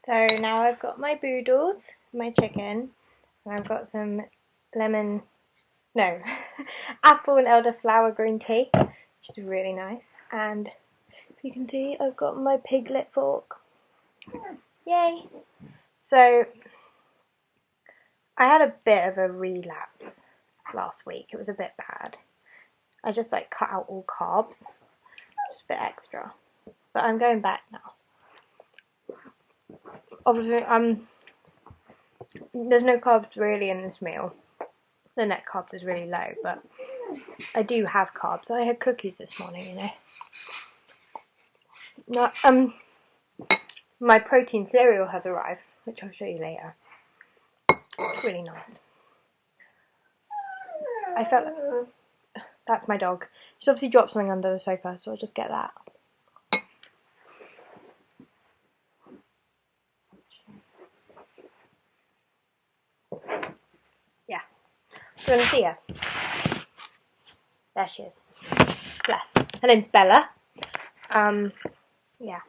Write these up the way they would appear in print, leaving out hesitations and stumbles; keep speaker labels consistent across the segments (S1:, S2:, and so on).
S1: So now I've got my boodles, my chicken, and I've got some apple and elderflower green tea, which is really nice. And if you can see, I've got my piglet fork. Yay! So I had a bit of a relapse last week. It was a bit bad. I just cut out all carbs, just a bit extra. But I'm going back now. Obviously, there's no carbs really in this meal. The net carbs is really low, but I do have carbs. I had cookies this morning, my protein cereal has arrived, which I'll show you later. It's really nice. I felt like that's my dog. She's obviously dropped something under the sofa, so I'll just get that. Yeah. Do you want to see her? There she is. Bless. Her name's Bella. Yeah.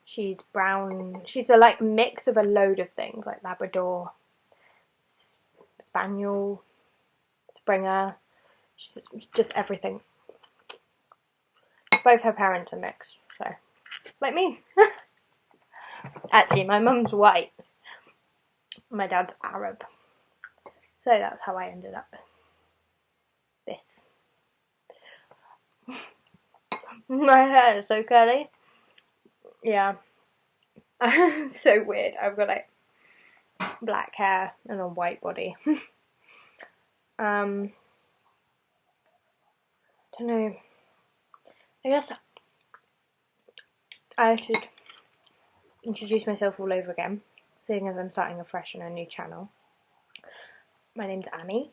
S1: She's brown. She's a mix of a load of things, like Labrador, Spaniel, Springer. She's just everything. Both her parents are mixed, so like me. Actually, my mum's white. My dad's Arab. So that's how I ended up this. My hair is so curly. Yeah. So weird. I've got black hair and a white body. I don't know. I guess I should introduce myself all over again, seeing as I'm starting afresh on a new channel. My name's Annie.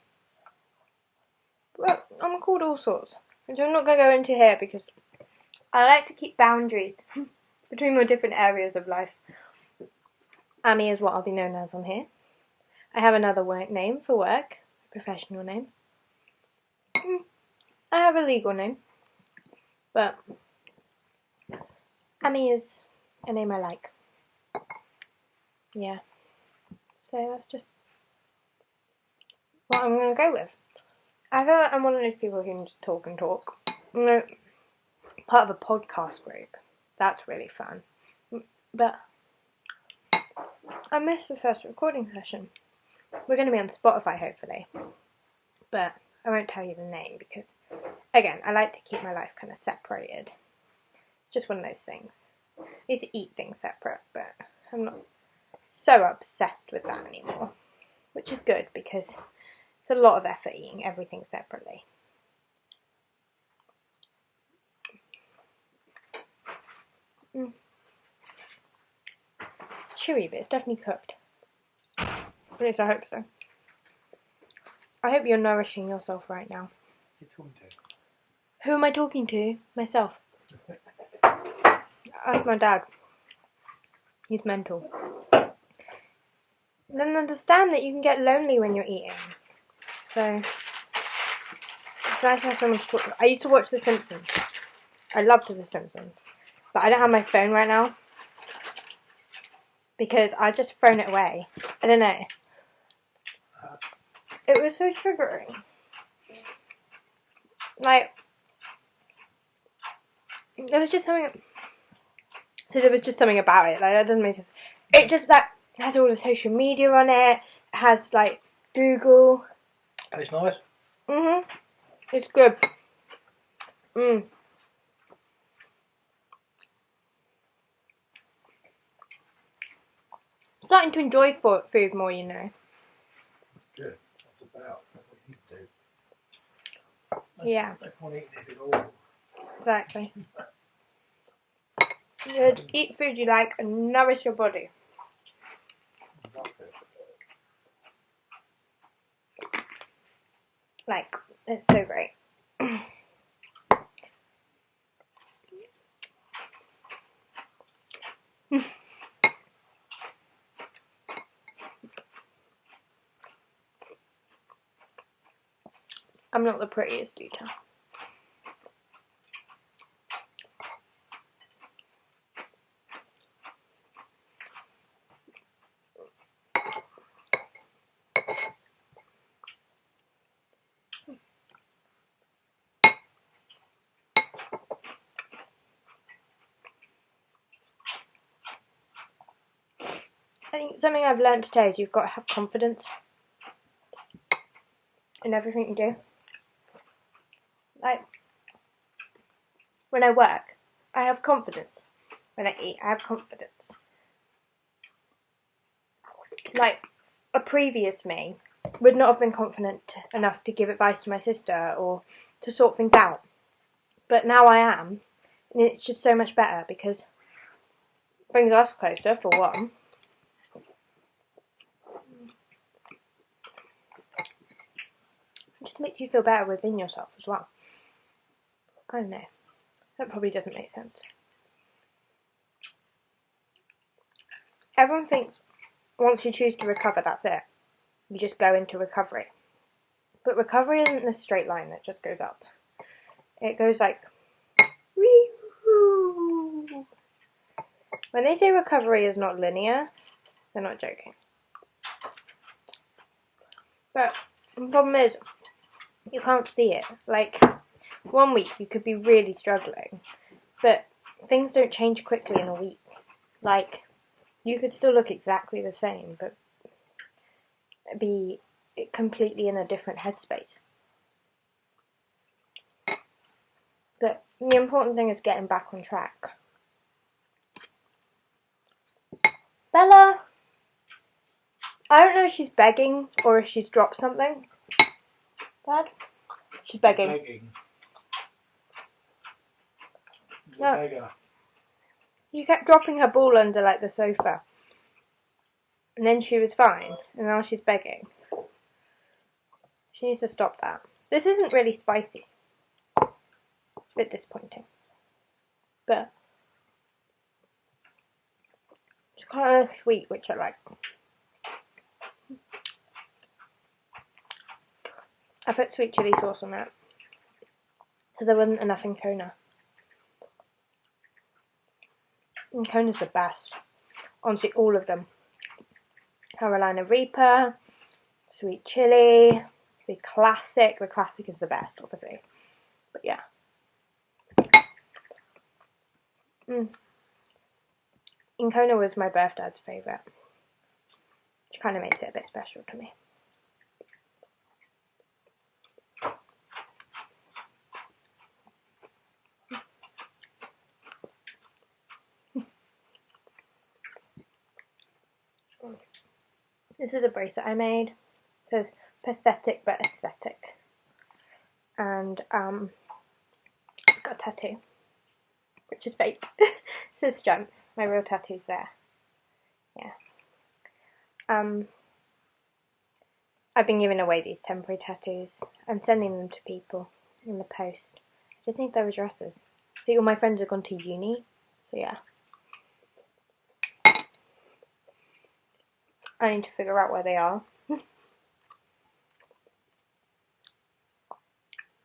S1: Well, I'm called all sorts, which I'm not going to go into here because I like to keep boundaries between my different areas of life. Annie is what I'll be known as on here. I have another work name for work, a professional name. I have a legal name, but Annie is a name I like. Yeah. So that's just what I'm going to go with. I feel like I'm one of those people who can just talk and talk. I'm part of a podcast group. That's really fun. But I missed the first recording session. We're going to be on Spotify, hopefully. But I won't tell you the name because, again, I like to keep my life kind of separated. It's just one of those things. I used to eat things separate, but I'm not so obsessed with that anymore. Which is good because it's a lot of effort eating everything separately. It's chewy, but it's definitely cooked. At least I hope so. I hope you're nourishing yourself right now.
S2: Who are you talking to?
S1: Who am I talking to? Myself. Ask my dad. He's mental. Then understand that you can get lonely when you're eating. So it's nice to have someone to talk to. I used to watch The Simpsons. I loved The Simpsons. But I don't have my phone right now. Because I've just thrown it away. I don't know. It was so triggering. There was just something. So there was just something about it. That doesn't make sense. It just it has all the social media on it. It has Google.
S2: Oh, it's nice.
S1: It's good. Starting to enjoy food more, you know.
S2: Good. That's about. That's what you need to do.
S1: Yeah.
S2: No point eating it at all.
S1: Exactly. You should eat food you like and nourish your body.
S2: Exactly.
S1: It's so great. I'm not the prettiest eater. think something I've learned today is you've got to have confidence in everything you do. Like, when I work, I have confidence. When I eat, I have confidence. Like, a previous me would not have been confident enough to give advice to my sister or to sort things out. But now I am, and it's just so much better because it brings us closer, for one. It just makes you feel better within yourself as well. I don't know. That probably doesn't make sense. Everyone thinks once you choose to recover, that's it. You just go into recovery. But recovery isn't a straight line that just goes up. It goes like, wee-hoo. When they say recovery is not linear, they're not joking. But the problem is, you can't see it. Like, 1 week you could be really struggling, but things don't change quickly in a week. Like, you could still look exactly the same, but be completely in a different headspace. But the important thing is getting back on track. Bella! I don't know if she's begging or if she's dropped something. Dad? She's begging. No.
S2: Beggar.
S1: You kept dropping her ball under like the sofa. And then she was fine. And now she's begging. She needs to stop that. This isn't really spicy. It's a bit disappointing. But it's kind of sweet, which I like. I put sweet chili sauce on it. Because there wasn't enough in Kona. And Kona's the best. Honestly, all of them. Carolina Reaper, sweet chili, the classic. The classic is the best, obviously. But yeah. In Kona was my birthdad's favourite. Which kind of makes it a bit special to me. This is a bracelet I made. It says pathetic but aesthetic. And got a tattoo, which is fake. It says Strength. My real tattoo's there. Yeah. I've been giving away these temporary tattoos. I'm sending them to people in the post. I just need their addresses. See, all my friends have gone to uni, so yeah. I need to figure out where they are.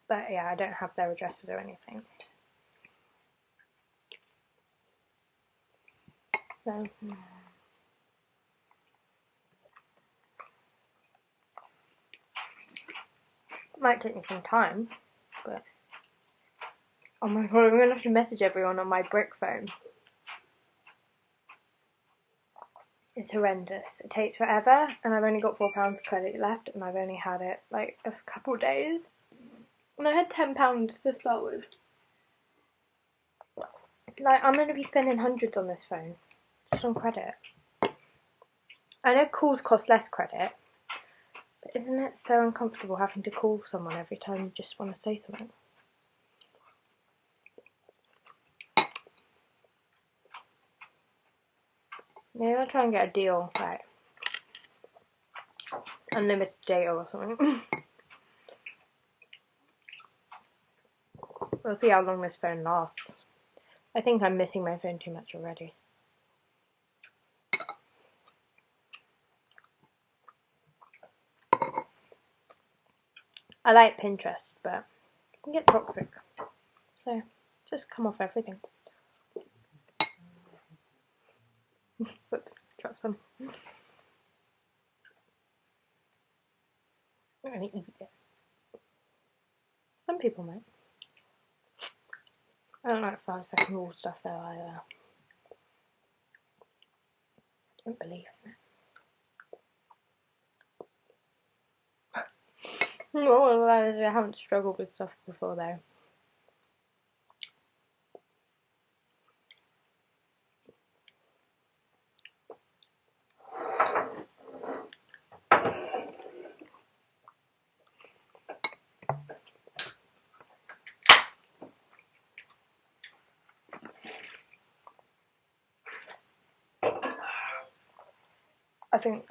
S1: But yeah, I don't have their addresses or anything. So, it might take me some time, but oh my god, I'm gonna have to message everyone on my brick phone. It's horrendous. It takes forever, and I've only got £4 credit left, and I've only had it like a couple of days. And I had £10 to start with. Like, I'm going to be spending hundreds on this phone, just on credit. I know calls cost less credit, but isn't it so uncomfortable having to call someone every time you just want to say something? Maybe I'll try and get a deal, like unlimited data or something. We'll see how long this phone lasts. I think I'm missing my phone too much already. I like Pinterest, but it can get toxic. So, just come off everything. Whoops, drop some. I'm going to eat it. Some people might. I don't like 5-second rule stuff though either. I don't believe in it. Well, I haven't struggled with stuff before though. I think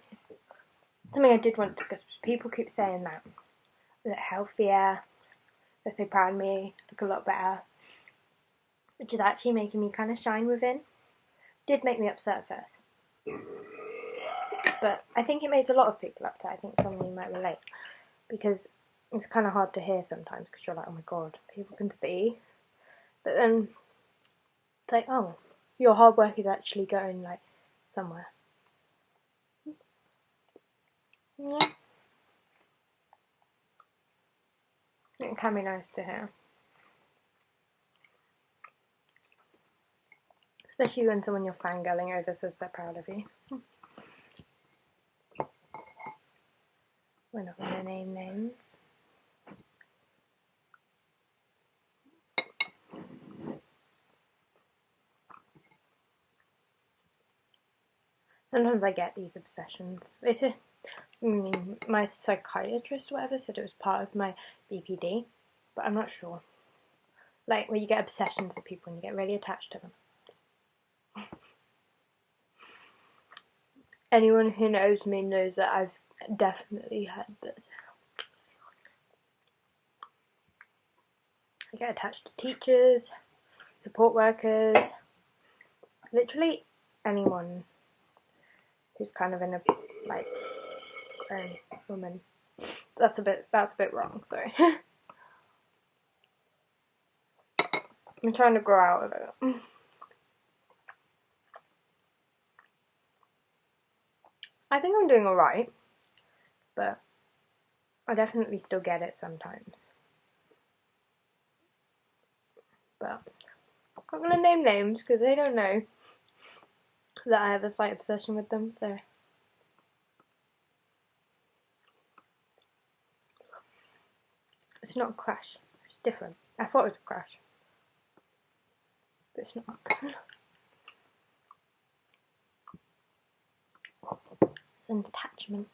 S1: something I did want to discuss was people keep saying that I look healthier, they're so proud of me, look a lot better, which is actually making me kind of shine within. Did make me upset at first, but I think it makes a lot of people upset. I think some of you might relate, because it's kind of hard to hear sometimes because you're like, oh my god, people can see, but then it's like, oh, your hard work is actually going like somewhere. Yeah, it can be nice to hear, especially when someone you're fangirling over says they're proud of you. We're not going to name names. Sometimes I get these obsessions. My psychiatrist or whatever said it was part of my BPD, but I'm not sure. Like where you get obsessions with people and you get really attached to them. Anyone who knows me knows that I've definitely had this. I get attached to teachers, support workers, literally anyone who's kind of in a like grown woman. That's a bit wrong, sorry. I'm trying to grow out of it. I think I'm doing alright, but I definitely still get it sometimes. But I'm not going to name names because they don't know that I have a slight obsession with them, so. It's not a crush, it's different. I thought it was a crush, but it's not. It's an attachment.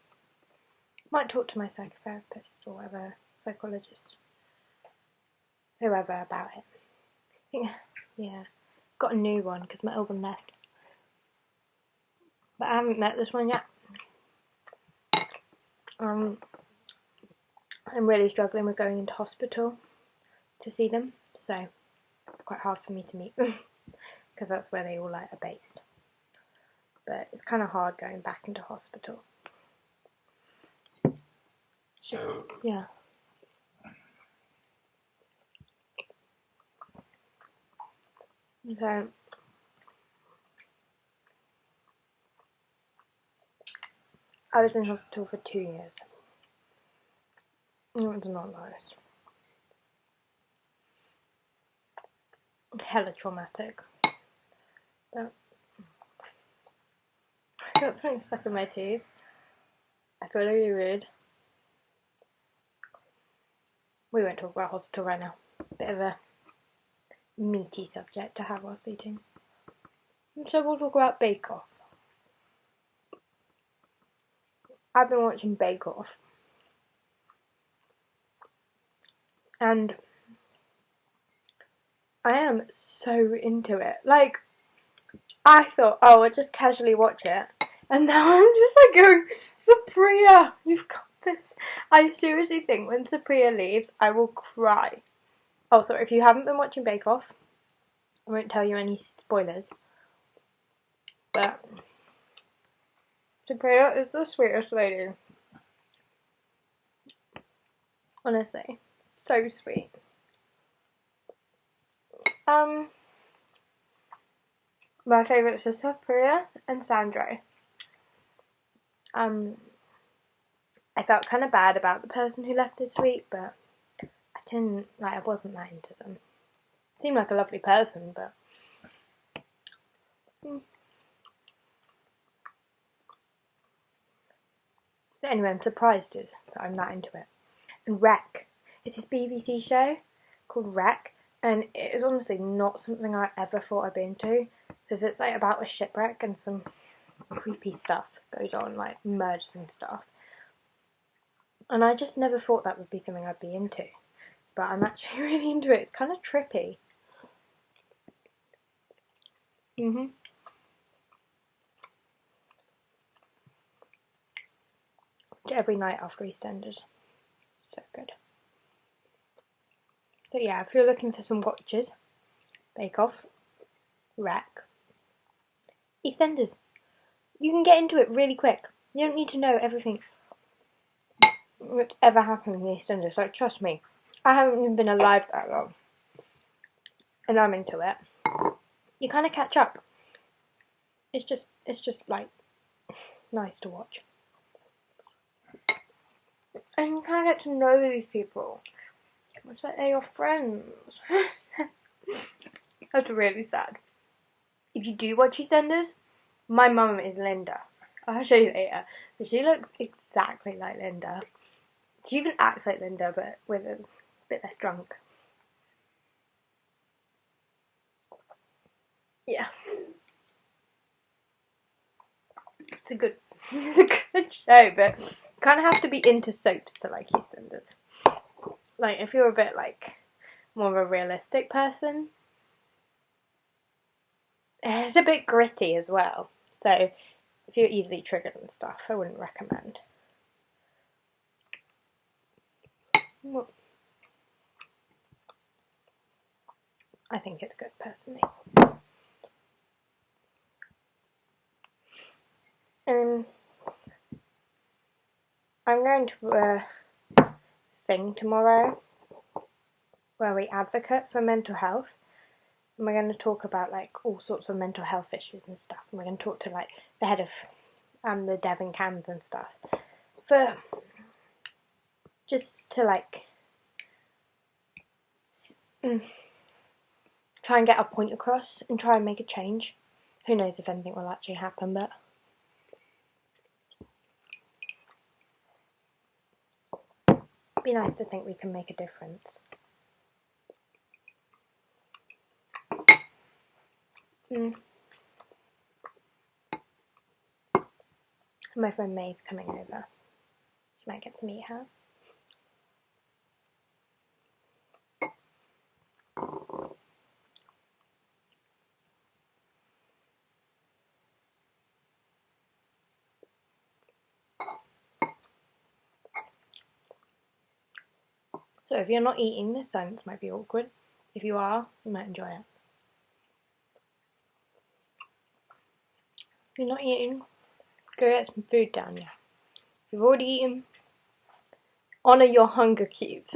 S1: Might talk to my psychotherapist or whatever, psychologist, whoever about it. Yeah, got a new one because my old one left. But I haven't met this one yet. I'm really struggling with going into hospital to see them, so it's quite hard for me to meet them because that's where they all are based. But it's kind of hard going back into hospital. It's just, yeah. So I was in hospital for 2 years. It was not nice. Hella traumatic. But I got something stuck in my teeth. I feel really rude. We won't talk about hospital right now. Bit of a meaty subject to have whilst eating. So we'll talk about Bake Off. I've been watching Bake Off. And I am so into it. Like, I thought, oh, I'll just casually watch it. And now I'm just like going, Supriya, you've got this. I seriously think when Supriya leaves, I will cry. Oh, so if you haven't been watching Bake Off, I won't tell you any spoilers. But Supriya is the sweetest lady. Honestly, so sweet. My favourites are Supriya and Sandro. I felt kind of bad about the person who left this week, but I wasn't that into them. Seemed like a lovely person, but But anyway, I'm surprised that I'm not into it. and Wreck. It's this BBC show called Wreck, and it is honestly not something I ever thought I'd be into, because it's like about a shipwreck and some creepy stuff goes on, like murders and stuff. And I just never thought that would be something I'd be into. But I'm actually really into it. It's kind of trippy. Every night after EastEnders. So good. So yeah, if you're looking for some watches, Bake Off, Wreck, EastEnders. You can get into it really quick. You don't need to know everything that's ever happened in EastEnders. Like, trust me, I haven't even been alive that long, and I'm into it. You kind of catch up. It's just like nice to watch, and you kind of get to know these people. It's like they're your friends. That's really sad. If you do watch EastEnders, my mum is Linda. I'll show you later. But she looks exactly like Linda. She even acts like Linda, but with a bit less drunk. Yeah. It's a good show, but you kind of have to be into soaps to like EastEnders. Like, if you're a bit, like, more of a realistic person, it's a bit gritty as well. So, if you're easily triggered and stuff, I wouldn't recommend. Well, I think it's good, personally. I'm going to a thing tomorrow where we advocate for mental health, and we're going to talk about like all sorts of mental health issues and stuff, and we're going to talk to like the head of the Devon Cams and stuff, for just to like try and get our point across and try and make a change. Who knows if anything will actually happen, but it'd be nice to think we can make a difference. My friend May's coming over. She might get to meet her. So if you're not eating, this silence might be awkward. If you are, you might enjoy it. If you're not eating, go get some food down here. If you've already eaten, honour your hunger cues.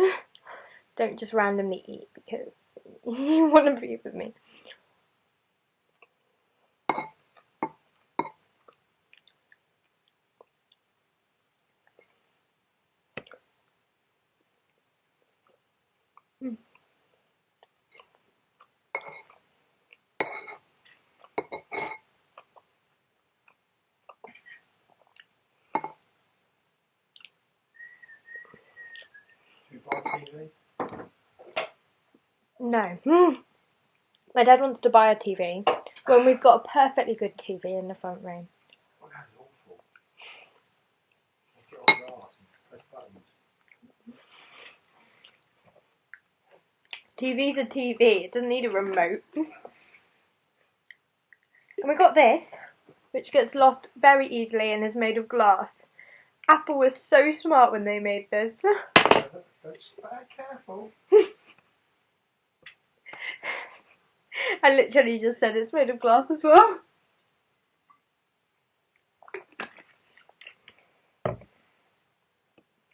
S1: Don't just randomly eat because you want to be with me.
S2: Do you buy TV?
S1: No. My dad wants to buy a TV when we've got a perfectly good TV in the front room.
S2: Oh, that's awful. Let's get on glass and press buttons.
S1: TV's a TV. It doesn't need a remote. And we got this, which gets lost very easily and is made of glass. Apple was so smart when they made this.
S2: Careful.
S1: I literally just said it's made of glass as well.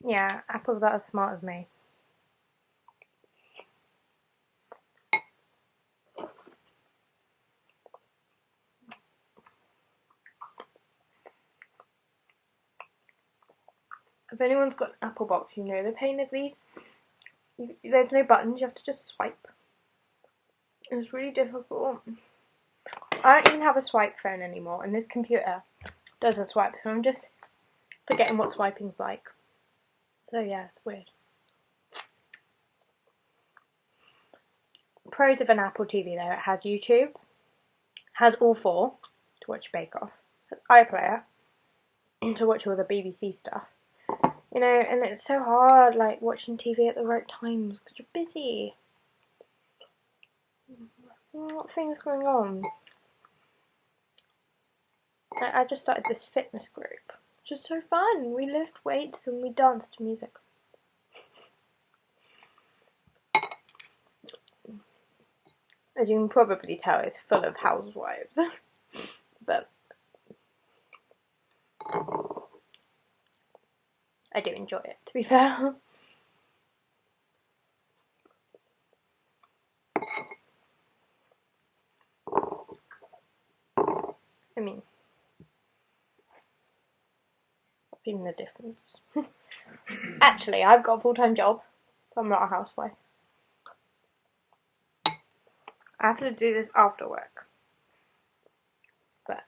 S1: Yeah, Apple's about as smart as me. If anyone's got an Apple box, you know the pain of these. There's no buttons, you have to just swipe. It's really difficult. I don't even have a swipe phone anymore, and this computer doesn't swipe, so I'm just forgetting what swiping's like. So yeah, it's weird. Pros of an Apple TV though, it has YouTube, has all four to watch Bake Off, has iPlayer to watch all the BBC stuff. You know, and it's so hard, like, watching TV at the right times because you're busy. What things going on? I just started this fitness group, which is so fun. We lift weights and we dance to music. As you can probably tell, it's full of housewives. But I do enjoy it, to be fair. I mean, what's even the difference? Actually, I've got a full-time job, so I'm not a housewife. I have to do this after work. But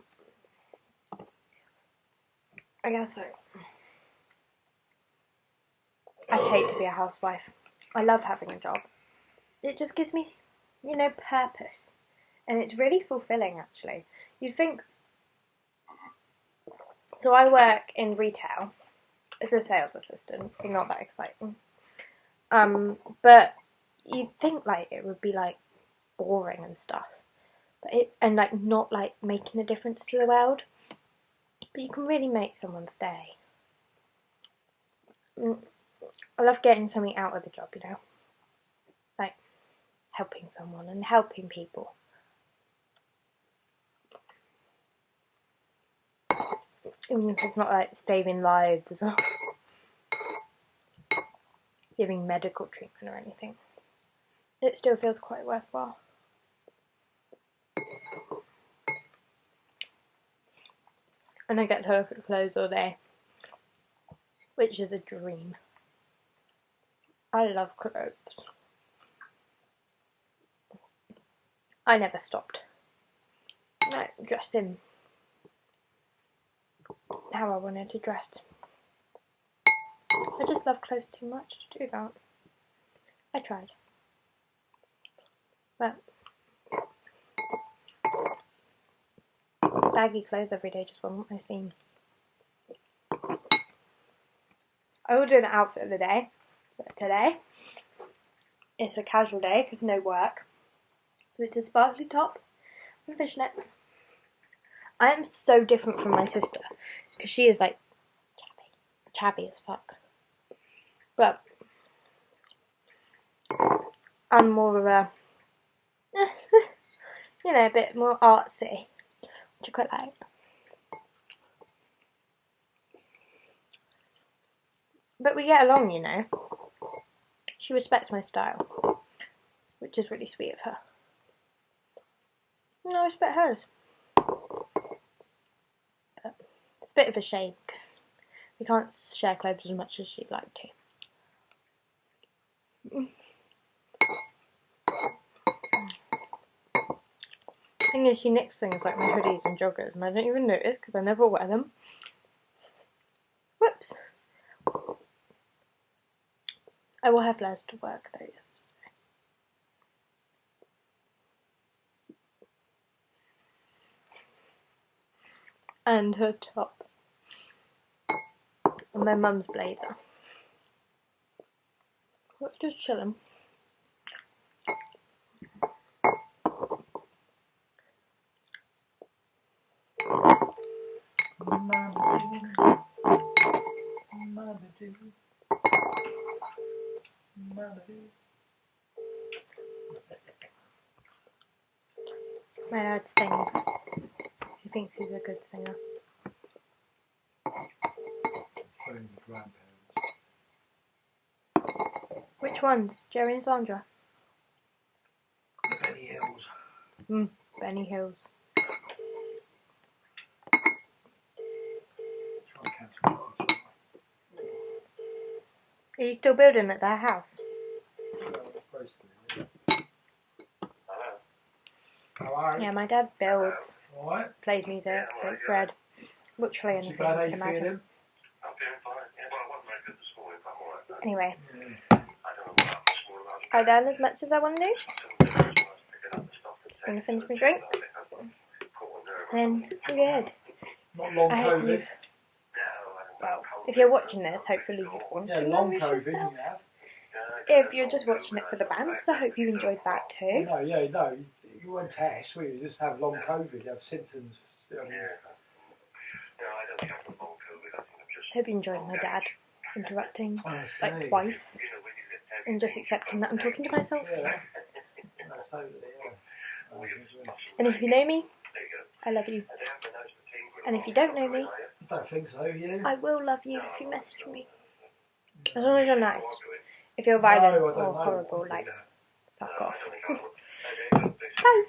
S1: I guess so. I'd hate to be a housewife. I love having a job. It just gives me, you know, purpose. And it's really fulfilling, actually. You'd think... So I work in retail as a sales assistant, so not that exciting. But you'd think, like, it would be, like, boring and stuff. And, like, not, like, making a difference to the world. But you can really make someone's day. I love getting something out of the job, you know. Like, helping someone and helping people. Even if it's not, like, saving lives or giving medical treatment or anything. It still feels quite worthwhile. And I get to look at clothes all day, which is a dream. I love clothes. I never stopped. Like, dressing how I wanted to dress. I just love clothes too much to do that. I tried. But baggy clothes every day just wasn't my scene. I will do an outfit of the day. But today, it's a casual day because no work. So it's a sparkly top and fishnets. I am so different from my sister because she is like chubby as fuck. But I'm more of a, you know, a bit more artsy, which I quite like. But we get along, you know. She respects my style, which is really sweet of her. And I respect hers. But it's a bit of a shame because we can't share clothes as much as she'd like to. The thing is, she nicks things like my hoodies and joggers, and I don't even notice because I never wear them. Whoops. I will have less to work though, yes. And her top. And my mum's blazer. Let's just chillin'. My dad sings. He thinks he's a good singer. Which ones? Jerry and Sandra?
S2: Benny Hills.
S1: Benny Hills. Are you still building at their house? Yeah, my dad builds, plays music, bakes bread, literally anything you can imagine. Anyway, I've done as much as I want to do. going to finish my drink. Then we're good.
S2: Not long
S1: I hope
S2: COVID.
S1: you've... Well, if you're watching this, hopefully you want
S2: Yeah,
S1: to
S2: long
S1: nourish
S2: COVID
S1: yourself.
S2: you have.
S1: If you're just watching it for the bands, I hope you enjoyed that too.
S2: Oh, no, yeah, no. You won't test, will you? You just have long COVID. You have symptoms still.
S1: Hope you enjoyed my dad interrupting
S2: I
S1: like
S2: see.
S1: twice and just accepting that I'm talking to myself.
S2: Yeah. No, totally, yeah.
S1: And if you know me, I love you. And if you don't know me,
S2: I don't think so, you?
S1: I will love you if you message me. As long as you're nice. If you're violent
S2: No, I don't
S1: or
S2: know.
S1: horrible, like, fuck off. Bye.